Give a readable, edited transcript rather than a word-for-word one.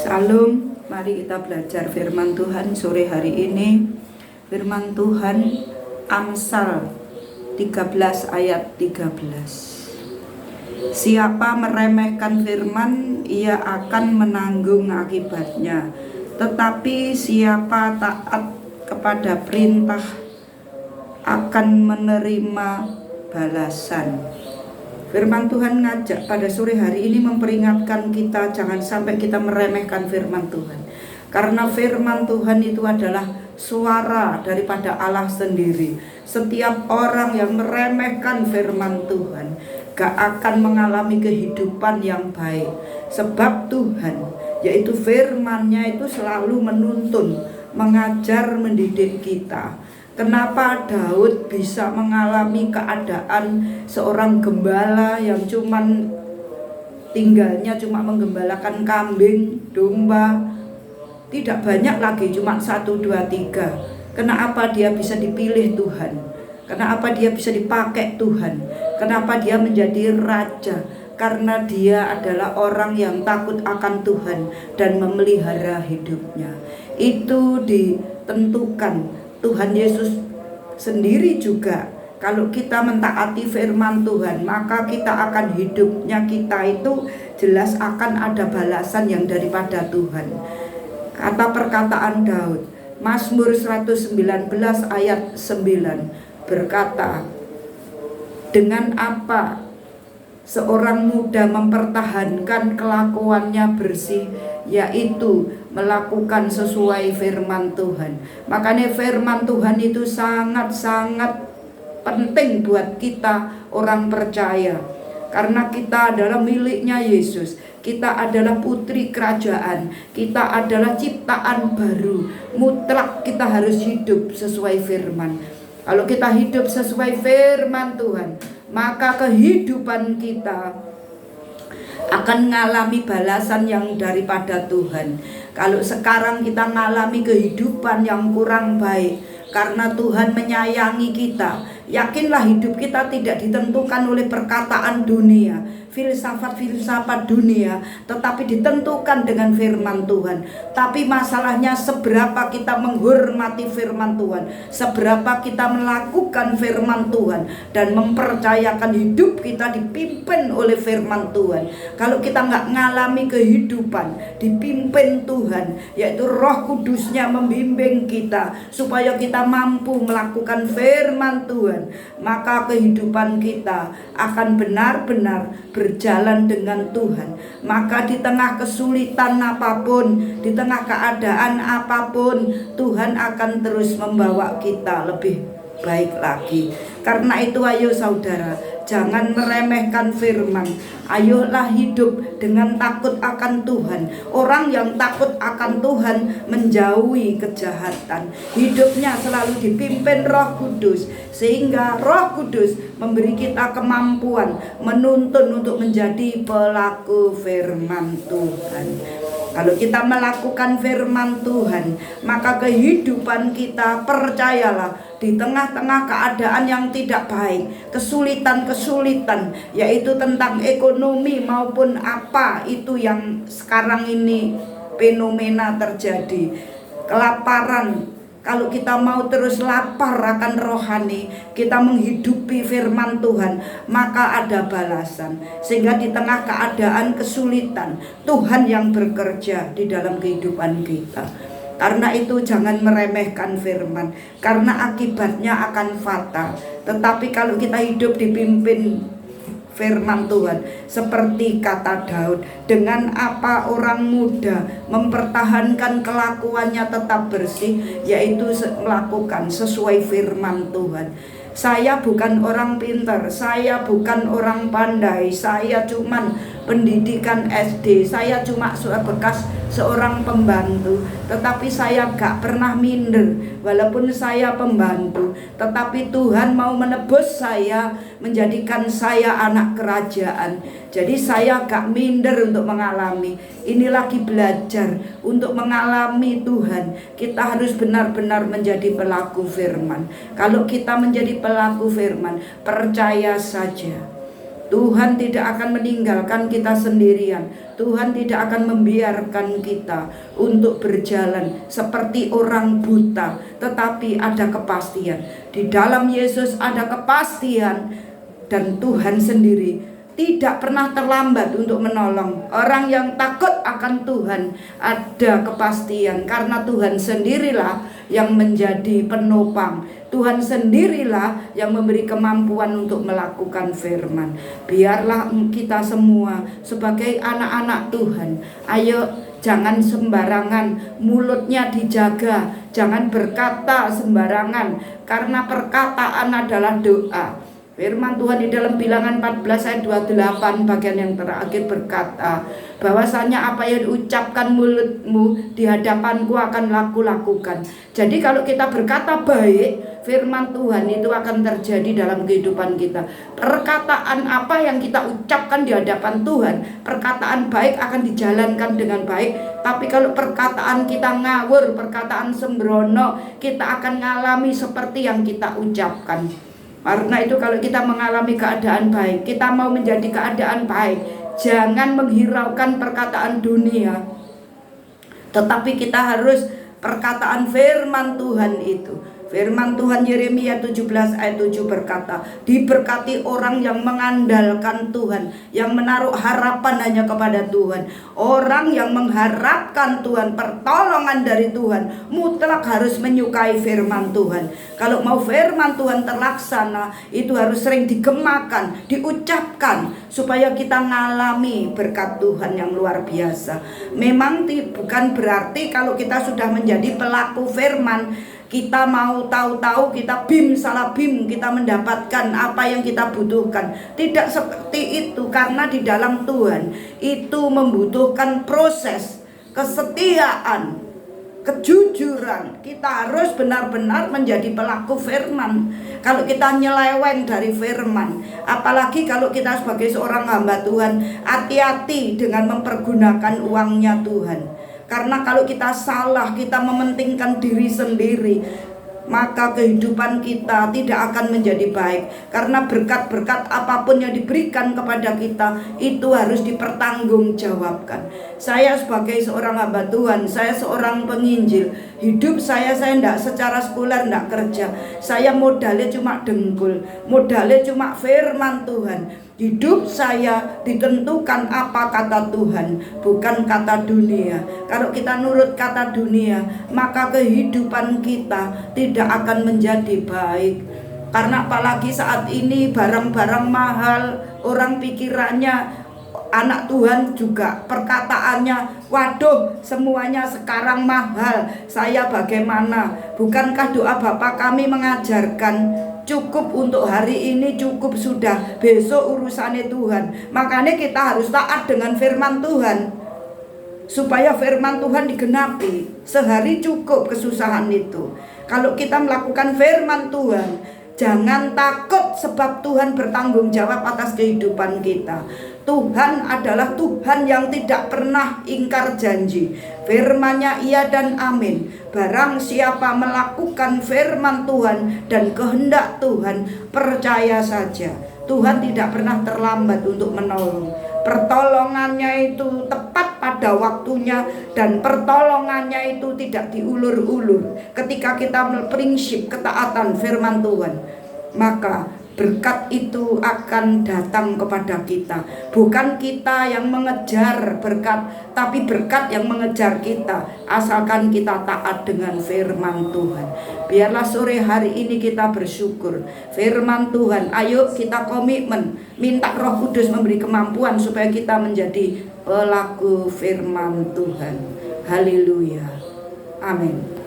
Salam, mari kita belajar firman Tuhan sore hari ini. Firman Tuhan Amsal 13 ayat 13. Siapa meremehkan firman, ia akan menanggung akibatnya. Tetapi siapa taat kepada perintah akan menerima balasan. Firman Tuhan ngajak pada sore hari ini memperingatkan kita jangan sampai kita meremehkan firman Tuhan. Karena firman Tuhan itu adalah suara daripada Allah sendiri. Setiap orang yang meremehkan firman Tuhan gak akan mengalami kehidupan yang baik. Sebab Tuhan, yaitu firman-Nya itu selalu menuntun, mengajar, mendidik kita. Kenapa Daud bisa mengalami keadaan seorang gembala yang tinggalnya cuma menggembalakan kambing, domba, tidak banyak lagi, cuma 1, 2, 3. Kenapa dia bisa dipilih Tuhan? Kenapa dia bisa dipakai Tuhan? Kenapa dia menjadi raja? Karena dia adalah orang yang takut akan Tuhan dan memelihara hidupnya. Itu ditentukan Tuhan Yesus sendiri juga. Kalau kita mentaati firman Tuhan, maka kita akan hidupnya kita itu jelas akan ada balasan yang daripada Tuhan. Kata perkataan Daud, Mazmur 119 ayat 9 berkata, dengan apa seorang muda mempertahankan kelakuannya bersih, yaitu melakukan sesuai firman Tuhan. Makanya firman Tuhan itu sangat-sangat penting buat kita orang percaya. Karena kita adalah miliknya Yesus. Kita adalah putri kerajaan. Kita adalah ciptaan baru. Mutlak kita harus hidup sesuai firman. Kalau kita hidup sesuai firman Tuhan, maka kehidupan kita akan mengalami balasan yang daripada Tuhan. Kalau sekarang kita mengalami kehidupan yang kurang baik, karena Tuhan menyayangi kita, yakinlah hidup kita tidak ditentukan oleh perkataan dunia, filsafat-filsafat dunia, tetapi ditentukan dengan firman Tuhan. Tapi masalahnya seberapa kita menghormati firman Tuhan, seberapa kita melakukan firman Tuhan dan mempercayakan hidup kita dipimpin oleh firman Tuhan. Kalau kita nggak mengalami kehidupan dipimpin Tuhan, yaitu Roh Kudusnya membimbing kita supaya kita mampu melakukan firman Tuhan, maka kehidupan kita akan benar-benar berjalan dengan Tuhan. Maka di tengah kesulitan apapun, di tengah keadaan apapun, Tuhan akan terus membawa kita lebih baik lagi. Karena itu ayo saudara, jangan meremehkan firman. Ayolah hidup dengan takut akan Tuhan. Orang yang takut akan Tuhan menjauhi kejahatan. Hidupnya selalu dipimpin Roh Kudus, sehingga Roh Kudus memberi kita kemampuan menuntun untuk menjadi pelaku firman Tuhan. Kalau kita melakukan firman Tuhan, maka kehidupan kita, percayalah, di tengah-tengah keadaan yang tidak baik, kesulitan-kesulitan, yaitu tentang ekonomi maupun apa itu yang sekarang ini fenomena terjadi, kelaparan. Kalau kita mau terus lapar akan rohani, kita menghidupi firman Tuhan, maka ada balasan. Sehingga di tengah keadaan kesulitan, Tuhan yang bekerja di dalam kehidupan kita. Karena itu jangan meremehkan firman, karena akibatnya akan fatal. Tetapi kalau kita hidup dipimpin firman Tuhan, seperti kata Daud, dengan apa orang muda mempertahankan kelakuannya tetap bersih, yaitu melakukan sesuai firman Tuhan. Saya bukan orang pintar, saya bukan orang pandai, saya cuman pendidikan SD, saya cuma bekas seorang pembantu, tetapi saya gak pernah minder. Walaupun saya pembantu, tetapi Tuhan mau menebus saya, menjadikan saya anak kerajaan. Jadi saya gak minder untuk mengalami. Ini lagi belajar untuk mengalami Tuhan. Kita harus benar-benar menjadi pelaku firman. Kalau kita menjadi pelaku firman, percaya saja Tuhan tidak akan meninggalkan kita sendirian. Tuhan tidak akan membiarkan kita untuk berjalan seperti orang buta, tetapi ada kepastian. Di dalam Yesus ada kepastian, dan Tuhan sendiri tidak pernah terlambat untuk menolong. Orang yang takut akan Tuhan ada kepastian, karena Tuhan sendirilah yang menjadi penopang. Tuhan sendirilah yang memberi kemampuan untuk melakukan firman. Biarlah kita semua sebagai anak-anak Tuhan, ayo jangan sembarangan, mulutnya dijaga, jangan berkata sembarangan, karena perkataan adalah doa. Firman Tuhan di dalam Bilangan 14 ayat 28 bagian yang terakhir berkata, bahwasanya apa yang diucapkan mulutmu di hadapanku akan lakukan. Jadi kalau kita berkata baik, firman Tuhan itu akan terjadi dalam kehidupan kita. Perkataan apa yang kita ucapkan di hadapan Tuhan, perkataan baik akan dijalankan dengan baik. Tapi kalau perkataan kita ngawur, perkataan sembrono, kita akan mengalami seperti yang kita ucapkan. Karena itu kalau kita mengalami keadaan baik, kita mau menjadi keadaan baik, jangan menghiraukan perkataan dunia, tetapi kita harus perkataan firman Tuhan itu. Firman Tuhan Yeremia 17 ayat 7 berkata, diberkati orang yang mengandalkan Tuhan, yang menaruh harapan hanya kepada Tuhan. Orang yang mengharapkan Tuhan, pertolongan dari Tuhan, mutlak harus menyukai firman Tuhan. Kalau mau firman Tuhan terlaksana, itu harus sering digemakan, diucapkan, supaya kita ngalami berkat Tuhan yang luar biasa. Memang bukan berarti kalau kita sudah menjadi pelaku firman, kita mau tahu-tahu kita salah kita mendapatkan apa yang kita butuhkan. Tidak seperti itu, karena di dalam Tuhan itu membutuhkan proses, kesetiaan, kejujuran. Kita harus benar-benar menjadi pelaku firman. Kalau kita nyeleweng dari firman, apalagi kalau kita sebagai seorang hamba Tuhan, hati-hati dengan mempergunakan uangnya Tuhan. Karena kalau kita salah, kita mementingkan diri sendiri, maka kehidupan kita tidak akan menjadi baik. Karena berkat-berkat apapun yang diberikan kepada kita, itu harus dipertanggungjawabkan. Saya sebagai seorang hamba Tuhan, saya seorang penginjil, hidup saya tidak secara sekuler, tidak kerja. Saya modalnya cuma dengkul, modalnya cuma firman Tuhan. Hidup saya ditentukan apa kata Tuhan, bukan kata dunia. Kalau kita nurut kata dunia, maka kehidupan kita tidak akan menjadi baik. Karena apalagi saat ini barang-barang mahal, orang pikirannya anak Tuhan juga perkataannya, waduh semuanya sekarang mahal, saya bagaimana? Bukankah doa Bapa kami mengajarkan cukup untuk hari ini, cukup sudah, besok urusannya Tuhan. Makanya kita harus taat dengan firman Tuhan, supaya firman Tuhan digenapi. Sehari cukup kesusahan itu. Kalau kita melakukan firman Tuhan, jangan takut, sebab Tuhan bertanggung jawab atas kehidupan kita. Tuhan adalah Tuhan yang tidak pernah ingkar janji. Firman-Nya iya dan amin. Barang siapa melakukan firman Tuhan dan kehendak Tuhan, percaya saja, Tuhan tidak pernah terlambat untuk menolong. Pertolongannya itu tepat pada waktunya, dan pertolongannya itu tidak diulur-ulur. Ketika kita berprinsip ketaatan firman Tuhan, maka berkat itu akan datang kepada kita. Bukan kita yang mengejar berkat, tapi berkat yang mengejar kita, asalkan kita taat dengan firman Tuhan. Biarlah sore hari ini kita bersyukur firman Tuhan. Ayo kita komitmen, minta Roh Kudus memberi kemampuan supaya kita menjadi pelaku firman Tuhan. Haleluya, amin.